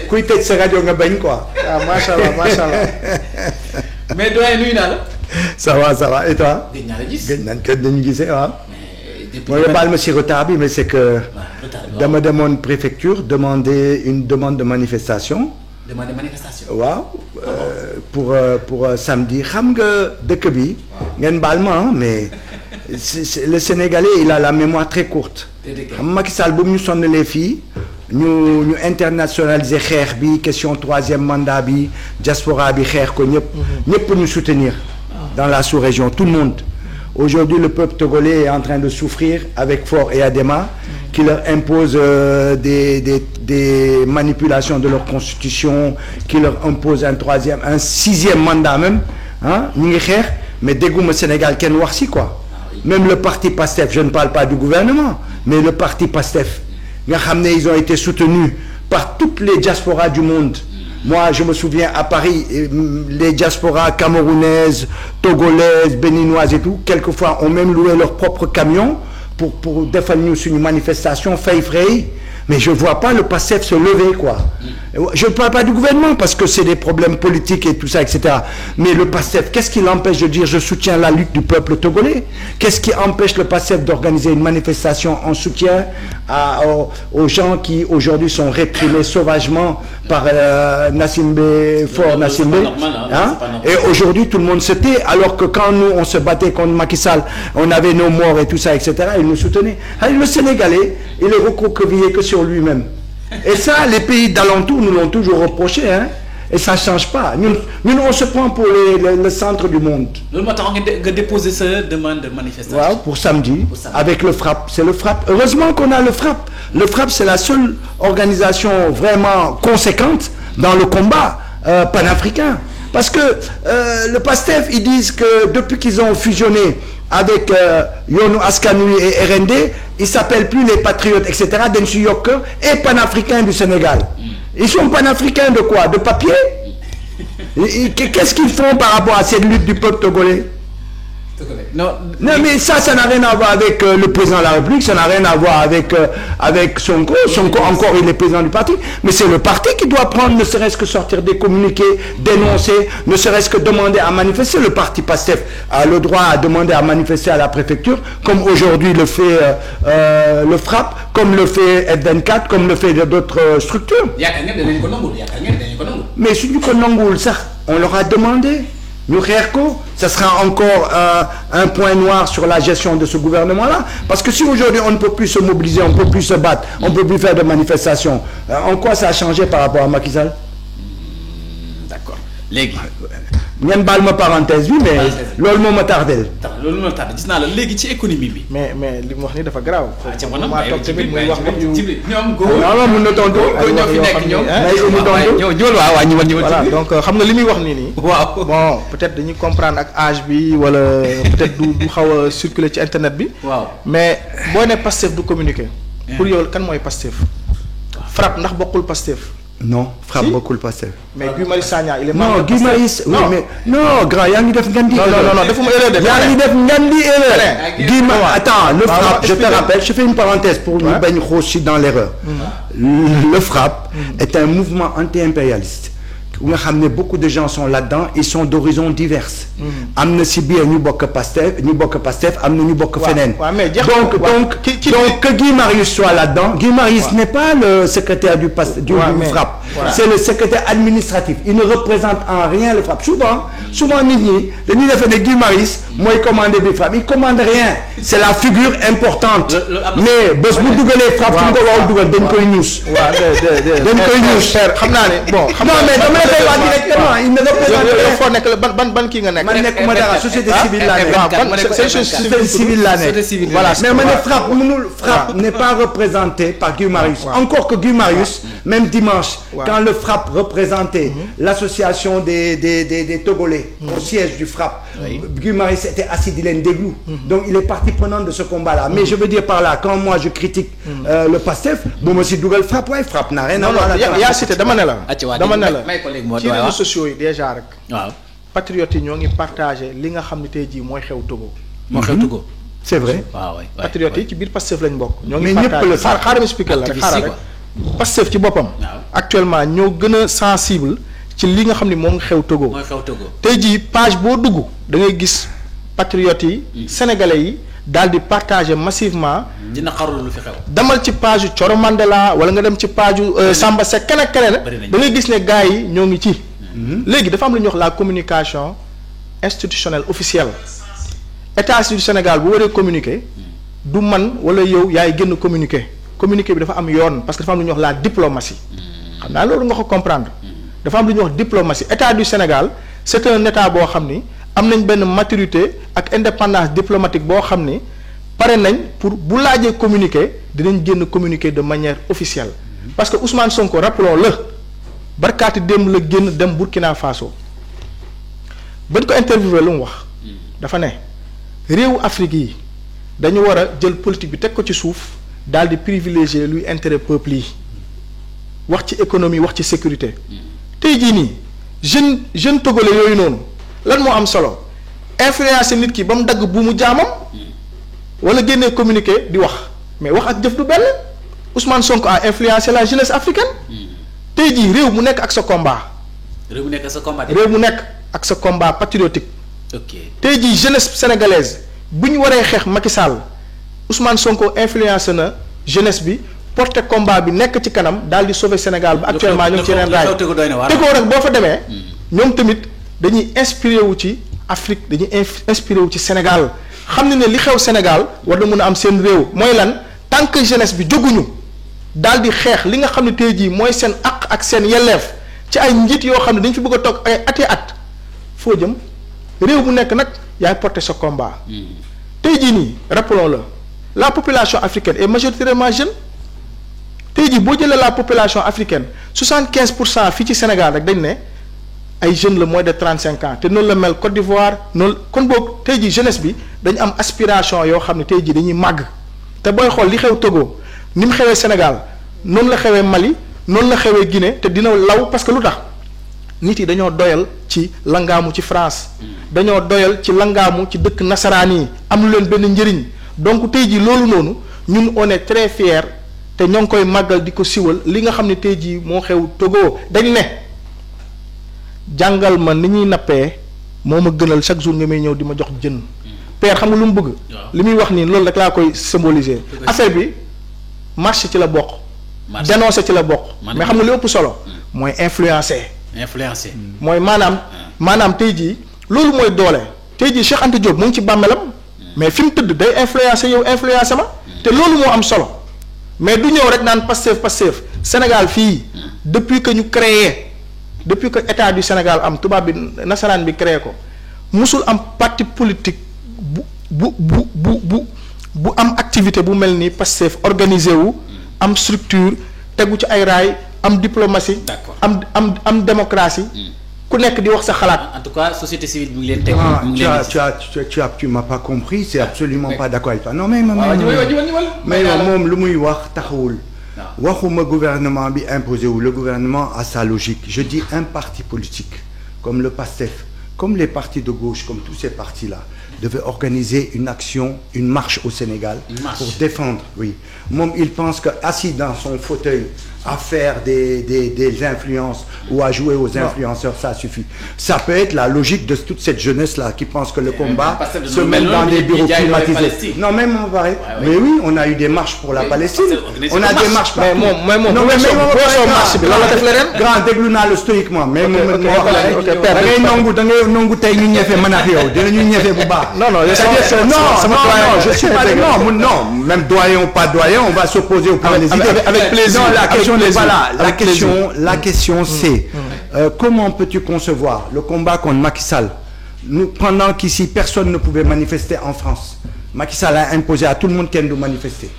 kuy tëj sa rajo nga bañ quoi. waaw macha allah. mais doyen nuyu naa la. ça va et toi. gëj naa la gis. gëj nañ ko dañu gisee waaw. depuis mooy baal ma si retard bi mais c'est que. dama demoon préfecture demander une demande de manifestation. demande de manifestation. waaw pour samedi xam nga dëkk bi. ngeen baal ma mais le Sénégalais il a la mémoire très courte. xam Macky Sall bu ñu sonnalee fii ñu internationaliser xeex bi question troisième mandat bi diaspora bi xeex ko ñëpp ñu soutenir dans la sous-région tout le monde. Aujourd'hui le peuple togolais est en train de souffrir avec Faure et Adema qui leur impose des manipulations de leur constitution, qui leur impose un sixième mandat même ah ñu ngi xeex mais dégguma Sénégal kenn wax si quoi. Même le parti PASTEF, je ne parle pas du gouvernement, mais le parti PASTEF, ils ont été soutenus par toutes les diasporas du monde. Moi, je me souviens à Paris, les diasporas camerounaises, togolaises, béninoises et tout, quelquefois ont même loué leur propre camion pour défendre une manifestation, fay. Mais je ne vois pas le PASTEF se lever, quoi. Je ne parle pas du gouvernement parce que c'est des problèmes politiques et tout ça, etc. Mais le PASTEF, qu'est-ce qui l'empêche de dire je soutiens la lutte du peuple togolais? Qu'est-ce qui empêche le PASTEF d'organiser une manifestation en soutien aux gens qui aujourd'hui sont réprimés sauvagement par Faure Nassimbe, hein? Et aujourd'hui tout le monde se tait alors que quand nous on se battait contre Macky Sall, on avait nos morts et tout ça, etc. Ils nous soutenaient. Alors, le Sénégalais, il est recroquevillé que sur lui-même. Et ça, les pays d'alentour nous l'ont toujours reproché, hein? Et ça ne change pas. Nous, on se prend pour le centre du monde. Le matin, on a déposé cette demande de manifestation. Wow, pour samedi, avec le FRAPP. C'est le FRAPP. Heureusement qu'on a le FRAPP. Le FRAPP, c'est la seule organisation vraiment conséquente dans le combat panafricain. Parce que le PASTEF, ils disent que depuis qu'ils ont fusionné avec Yonou Askanui et RND, ils ne s'appellent plus les patriotes, etc. Densu Yoker et panafricains du Sénégal. Ils sont panafricains de quoi? De papier? Qu'est-ce qu'ils font par rapport à cette lutte du peuple togolais? Non, mais ça n'a rien à voir avec le président de la République, ça n'a rien à voir avec Sonko. Sonko, encore, il est président du parti. Mais c'est le parti qui doit prendre, ne serait-ce que sortir des communiqués, dénoncer, ne serait-ce que demander à manifester. Le parti PASTEF a le droit à demander à manifester à la préfecture, comme aujourd'hui le fait le FRAPP, comme le fait F24, comme le fait d'autres structures. Mais si du Konongoul, ça, on leur a demandé. Nous ça sera encore un point noir sur la gestion de ce gouvernement-là. Parce que si aujourd'hui on ne peut plus se mobiliser, on ne peut plus se battre, on ne peut plus faire de manifestations, en quoi ça a changé par rapport à Macky Sall? D'accord. Légui. ngeen baal ma parenthèse bi mais loolu moo ma tardel. loolu moo tardé gis naa la léegi ci économie bi. mais li mu wax ni dafa garaaw. maa toog tamit muy wax ñoom góor. non mun na tontu. ñoo fi nekk ñoom. voilà donc xam nga li muy wax nii. waaw bon peut-être dañuy comprendre ak âge bi wala peut-être du xaw a circuler ci internet bi. waaw mais boo ne Pastef du communiquer. pour yow kan mooy Pastef. FRAPP ndax bokkul Pastef. non FRAPP bokkul Pastef. mais Guy Marius Sagna il est non Guy Marius oui mais non grand yaa ngi def ngandi. non defuma erreur de. yaa ngi def ngandi erreur. Guy attends le FRAPP je te rappelle je fais une parenthèse pour ñu bañ xuus dans l'erreur. Le FRAPP est un mouvement anti-impérialiste. nga xam ne beaucoup de gens sont là-dedans ils sont d'horizons diverses. am na si biir ñu bokk Pastef am na ñu bokk feneen. donc que Guy Marius soit là-dedans. Guy Marius n'est pas le secrétaire du FRAPP. C'est le secrétaire administratif. Il ne représente en rien le FRAPP. souvent nit ñi dañuy defe ne Guy Marius mooy commandé bi FRAPP il commande rien. c'est la figure importante. mais bés bu dugalee FRAPP fu mu ko waxul dugal dañ koy ñuus. dañ koy ñuus. xam naa ne bon. directement il ne représente foo nekk ban kii nga nekk. man nekkuma dara société civile laa nekk. société civile laa nekk. voilà mais ma ne FRAPP n'est pas représenté par Guy Marius. encore que Guy Marius même dimanche. quand le FRAPP représentait l'association des Togolais au siège du FRAPP. Guy Marius était assis di leen déglu. donc il est partie prenante de ce combat-là. mais je veux dire par là quand moi je critique le PASTEF bu ma si dugal FRAPP waaye FRAPP n'a rien à voir. yaa cité dama ne la. ci réseaux sociaux yi déjà rek. waaw patriotes yi ñoo ngi partagé li nga xam ne tey jii mooy xew Togo. moo xew Togo. c'est vrai. waaw patriotes yi ci biir Pastef lañ bokk. ñoo ngi mais ñëpp la xaaral ma expliqué la rek xaaral rek. Pastef ci boppam. actuellement ñoo gën a sensible ci li nga xam ni moom xew Togo. mooy xew Togo. tey jii page boo dugg da ngay gis patriotes yi. sénégalais yi daal di partager massivement. dina xarul lu fi xew. demal ci page Coro Mandela wala nga dem ci page Samba Seck keneen keneen. da ngay gis ne gars yi ñoo ngi ci. léegi dafa am lu ñuy wax la communication institutionnelle officielle état du Sénégal bu waree communiquer du man wala yow yaay génn communiquer bi dafa am yoon parce que dafa am lu ñuy wax la diplomatie. xam naa loolu nga ko comprendre. dafa am lu ñuy wax diplomatie état du Sénégal c'est un état boo xam ni am nañ benn maturité ak indépendance diplomatique boo xam ni pare nañ pour bu laajee communiquer dinañ génn communiquer de manière officielle. parce que Ousmane Sonko rappelons-le barkaati démb la génn dem Burkina Faso bañ ko interviewé lu mu wax. dafa ne réewu Afrique yi dañu war a jël politique bi teg ko ci suuf daal di privilégier luy intérêt peuple yi wax ci économie wax ci sécurité. tey jii nii jeune togolais yooyu noonu lan moo am solo influencer nit ki ba mu dagg bu mu jaamam wala génnee communiqué di wax mais wax ak jëf du benn Ousmane Sonko a influencé la jeunesse africaine. tey jii réew mu nekk ak sa combat. réew mu nekk ak sa combat. réew mu nekk ak sa combat patriotique. ok tey jii jeunesse sénégalaise bu ñu waree xeex Macky Sall Ousmane Sonko influencé na jeunesse bi porté combat bi nekk ci kanam daal di sauver Sénégal ba actuellement ñoom ci yeneen raay tegoo rek boo fa demee ñoom tamit dañuy inspiré wu ci Afrique dañuy inspiré wu ci Sénégal xam ne li xew Sénégal war na mën a am seen réew mooy lan tant que jeunesse bi jóguñu daal di xeex li nga xam ne tey jii mooy seen àq ak seen yelleef ci ay njiit yoo xam ne dañ fi bëgg a toog ay ati at foo jëm réew mu nekk nag yaay porté sa combat. tey jii nii rappelons-le la population africaine est majoritairement jeune tey jii boo jëlee la population africaine 75% fii ci Sénégal rek dañ ne ay jeunes la moins de 35 ans te noonu la mel Côte d'Ivoire noonu kon boog tey jii jeunesse bi dañu am aspiration yoo xam ne tey jii dañuy màgg te booy xool li xew Togo ni mu xewee Sénégal noonu la xewee Mali noonu la xewee Guinée te dina law parce que lu tax nit yi dañoo doyal ci langaamu ci France dañoo doyal ci langaamu ci dëkk nasaraan yi am lu leen benn njëriñ donc tey jii loolu noonu ñun on est très fier te ñoo ngi koy màggal di ko siwal li nga xam ne tey jii moo xew Togo dañ ne jàngal ma ni ñuy nappee moo ma gënal chaque jour nga may ñëw di ma jox jën père xam nga lu mu bëgg li muy wax nii loolu rek laa koy symboliser affaire bi marché ci la bokk dénoncer ci la bokk mais xam nga li ëpp solo mooy influencer mooy maanaam tey jii loolu mooy doole tey jii Cheikh Anta Diop mu ngi ci bàmmeelam mais fi mu tëdd day influencer yow influencer ma te loolu moo am solo mais du ñëw rek naan Pastef Sénégal fii depuis que état du Sénégal am tubaab bi nasaraan bi créé ko musul am parti politique bu am activité bu mel ni Pastef organisé wu am structure tegu ci ay raay am diplomatie am démocratie ku nekk di wax sa xalaat. en tout cas société civile bi ngi leen teg. tu m'as pas compris c'est absolument pas d'accord avec toi non mais moom lu muy wax taxawul. waxuma gouvernement bi imposé wu le gouvernement a sa logique je dis un parti politique comme le PASTEF comme les partis de gauche comme tous ces partis là devait organiser une action une marche au Sénégal pour défendre moom il pense que assis dans son fauteuil à faire des influences ou à jouer aux influenceurs ça suffit ça peut être la logique de toute cette jeunesse là qui pense que le combat se mène dans des bureaux climatisés non même on va mais oui on a eu des marches pour la Palestine on a des marches mais moom marche bi lan la def leneen grand déglu naa le stoïquement mais moom da ngay nangu tey ñu ñefe man ak yow dinañu ñefe bu baax non je suis pas non même doyen ou pas doyen on va s'opposer au point des idées avec plaisir la question c'est comment peux-tu concevoir le combat contre Macky Sall pendant qu'ici personne ne pouvait manifester en France Macky Sall a imposé à tout le monde kenn du manifester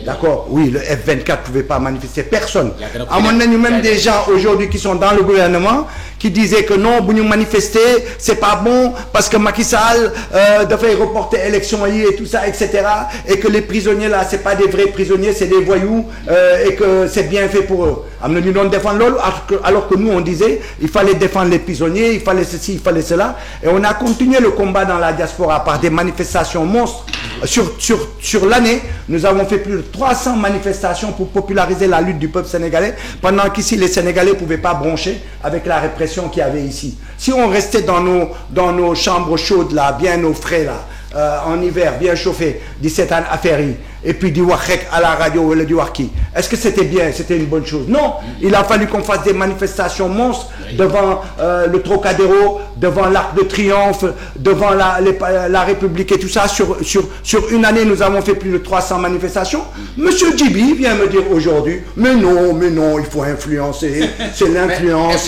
d'accord oui le F24 pouvait pas manifester personne amoon nañu même des gens aujourd'hui qui sont dans le gouvernement qui disaient que non bu ñu manifester c'est pas bon parce que Macky Sall dafay reporter élection yi et tout ça etc et que les prisonniers là c'est pas des vrais prisonniers c'est des voyous et que c'est bien fait pour eux am na ñu doon défendre loolu alors que nous on disait il fallait défendre les prisonniers il fallait ceci il fallait cela et on a continué le combat dans la diaspora par des manifestations monstres Sur l'année, nous avons fait plus de 300 manifestations pour populariser la lutte du peuple sénégalais, pendant qu'ici, les Sénégalais ne pouvaient pas broncher avec la répression qu'il y avait ici. Si on restait dans nos chambres chaudes, là, bien au frais, là, en hiver, bien chauffé, 17 ans affaires, et puis du Wahek à la radio, le Diwaki. Est-ce que c'était bien, c'était une bonne chose? Non, il a fallu qu'on fasse des manifestations monstres devant le Trocadéro, devant l'Arc de Triomphe, devant la République et tout ça. Sur une année, nous avons fait plus de 300 manifestations. Monsieur Djibi vient me dire aujourd'hui, mais non, il faut influencer, c'est l'influence.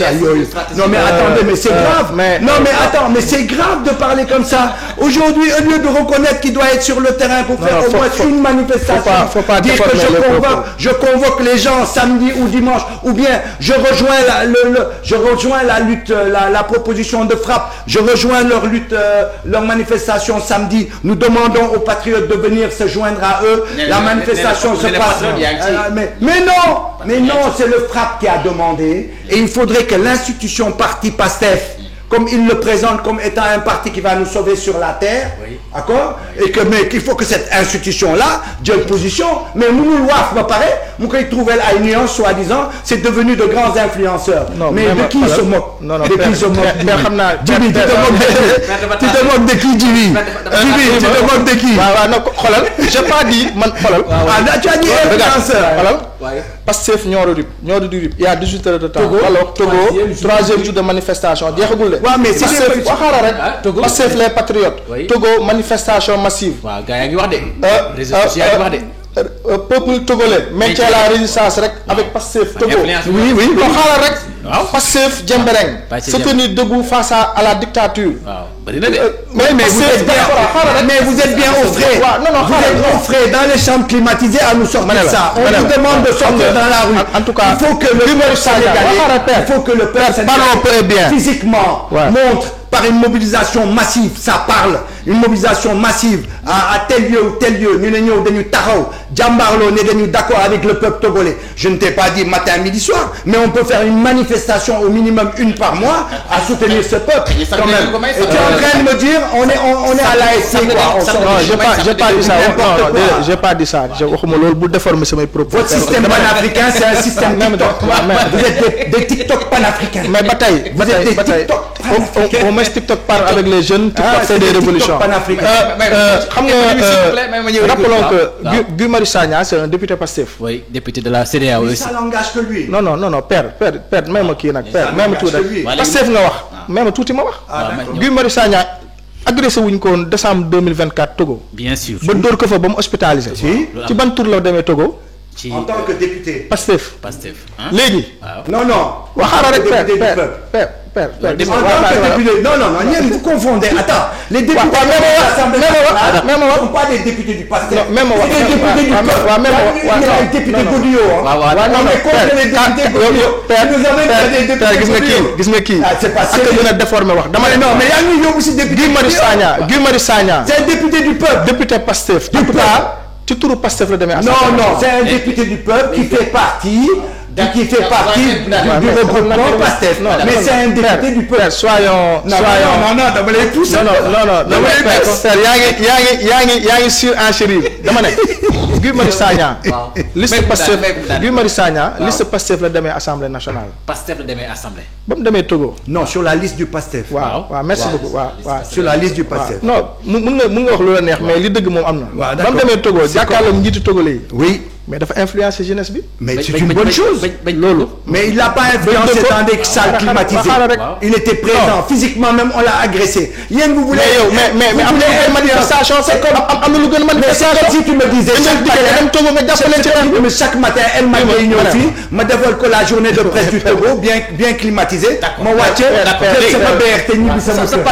Non mais attendez, mais c'est grave. Non mais attends, mais c'est grave de parler comme ça. Aujourd'hui, au lieu de reconnaître qu'il doit être sur le terrain pour faire au moins une manifestation, faut pas dire que je convoque les gens samedi ou dimanche, ou bien je rejoins la lutte, la proposition de frappe, je rejoins leur lutte, leur manifestation samedi. Nous demandons aux patriotes de venir se joindre à eux. La manifestation se passe. Mais non, c'est le frappe qui a demandé, et il faudrait que l'institution parti PASTEF, comme il le présente comme étant un parti qui va nous sauver sur la terre, d'accord, et mais qu'il faut que cette institution-là d'une position, mais nous waf me paraît, nous qu'il trouve à une nuance soi-disant, c'est devenu de grands influenceurs. Non, mais de qui il se moque? De qui il se moque? Djibi, tu te moques de qui, Djibi? Djibi, tu te moques de qui? Non, xolal, j'ai pas dit man xolal. Tu as dit influenceur. Pastef Nioro du RIP, il y a 18 heures de temps. Alors Togo, troisième jour de manifestation. Ouais, mais c'est Togo, Pastef les patriotes. Togo, manifestation massive. Waaw gars yaa ngi wax de. Réseaux sociaux yaa ngi wax de. Peuple togolais maintient la résistance avec Pastef Togo. Oui. Pastef Djembereng se tenir debout face à la dictature. Mais vous êtes bien au frais. Vous êtes au frais dans les chambres climatisées à nous sortir ça. On nous demande de sortir dans la rue. En tout cas, il faut que le peuple sénégalais physiquement montre par une mobilisation massive, ça parle, une mobilisation massive à tel lieu ou tel lieu, nous sommes venus Tarao, Djambarlo, nous sommes d'accord avec le peuple togolais. Je ne t'ai pas dit matin, midi, soir, mais on peut faire une manifestation au minimum une par mois à soutenir ce peuple. Quand même. Et tu es en train de me dire, on est à l'ASC quoi. Non, j'ai pas dit ça. Non, j'ai pas dit ça. Votre système panafricain, c'est un système TikTok. Vous êtes des TikTok panafricains. Mais bataille, vous êtes des TikTok panafricains. TikTok parle avec les jeunes, TikTok fait des révolutions. Rappelons que Guy Marius Sagna, c'est un député Pastef. Oui, député de la CEDEAO aussi. Ça n'engage que lui. Non, père, même qui est père, même tout. Pastef nga wax, même tout ma wax. Guy Marius Sagna agressé wuñ ko décembre 2024 Togo. Bien sûr. Ba door ko fa ba mu hospitalisé. Ci ban tour la demee Togo? En tant que député. Pastef. Léegi. Non. Waxara rek père. Non, vous confondez. Attends, les députés ne sont pas des députés du Pastef. C'est des députés du peuple. Il y a des députés Goudillot. On est contre les députés Goudillot. Nous avons des députés Goudillot. C'est pas sérieux. Non, mais il y a aussi des députés Guy Marius Sagna. C'est un député du peuple. Député Pastef. Du peuple. Tu trouves Pastef le demain? Non, c'est un député du peuple qui fait partie du regroupement Pastef. Mais c'est un député du peuple. Soyons. Non, dama lay pousser. Non. yaa ngi sur enchérir. Dama ne Guy Marius Sagna. Liste Pastef. Guy Marius Sagna, liste Pastef la demee Assemblée nationale. Pastef la demee Assemblée. Ba mu demee Togo. Non, sur la liste du Pastef. waaw merci beaucoup. waaw. Sur la liste du Pastef. Non, mun nga wax lu la neex mais li dëgg moom am na. Ba mu demee Togo jàkkaarloo njiitu togolais. Oui. Mais dafa influencer jeunesse bi. Mais c'est une bonne chose. Loolu. Mais il l'a pas influencé dans des salles climatisées. Il était présent physiquement, même on l'a agressé. Yéen vous voulez. Mais après manifestation c'est comme am na lu gën manifestation. Si tu me disais chaque matin elle m'a ñëw fii ma defal ko la journée de presse du Togo bien climatisée. Ma wàcce jël sama BRT ñibbi sama kër.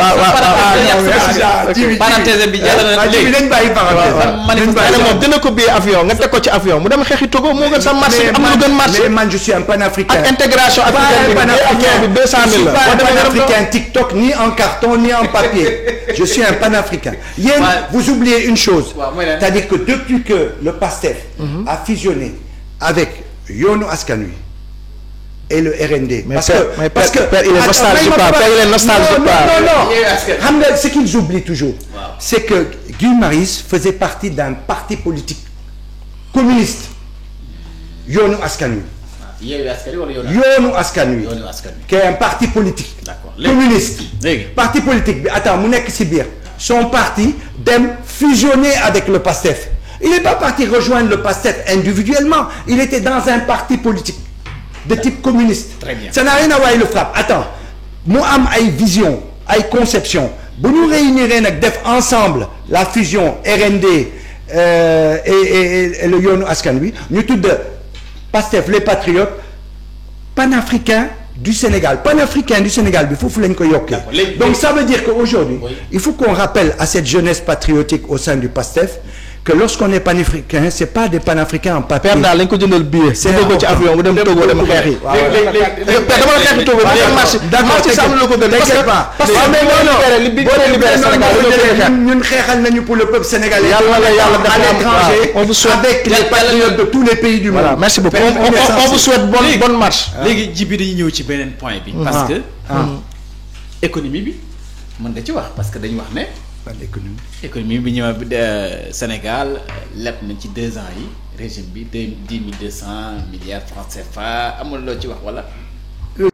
Parenthèse bi jàll na léegi. Dañ bàyyi parenthèse. Moom dina ko billet avion nga teg ko ci avion. mu dem xeexi Togo moo gën sa marché am lu gën marché. Mais man je suis un panafricain. Ak intégration africaine bi 200 000 la. Pas un panafricain TikTok ni en carton ni en papier. Je suis un panafricain. Yéen vous oubliez une chose. C'est-à-dire que depuis que le PASTEF a fusionné avec Yewwi Askan Wi et le RND. Parce que il est nostalgique pas. Il est nostalgique pas. Non. Xam nga ce qu'ils oublient toujours. c'est que Guy Marius faisait partie d'un parti politique communiste Yoonu Askan Wi. Yoonu Askan Wi qui est un parti politique communiste. Parti politique bi attends mu nekk ci biir son parti dem fusionner avec le PASTEF. Il n'est pas parti rejoindre le PASTEF individuellement, il était dans un parti politique de type communiste. Très bien. Ça n'a rien à voir avec le FRAPP. Attends, mu am ay vision ay conception bu ñu réunir nag def ensemble la fusion RND et le Yoonu Askan Wi ñu tudd PASTEF les patriotes panafricains du Sénégal bi foofu lañ ko yokkee. Donc ça veut dire qu'aujourd'hui il faut qu'on rappelle à cette jeunesse patriotique au sein du PASTEF que lorsqu'on est panafricain c'est pas des panafricains en papier. Père daal lañ ko jëndal billet. c'est ko ci avion mu dem Togo dem xeex yi. dama la xeex Togo marché sàmm la ko gën parce que libéré Sénégal ñun xeexal nañu pour le peuple sénégalais. yàlla à l'étranger avec les patriotes de tous les pays du monde. Voilà, merci beaucoup. On vous souhaite bonne marche. léegi ji bi dañuy ñëw ci beneen point bi. parce que économie bi mën nga ci wax parce que dañu wax ne. économie bi ñëw Sénégal leb nañ ci 2 ans yi régime bi 10 200 milliards francs CFA amul loo ci wax wala.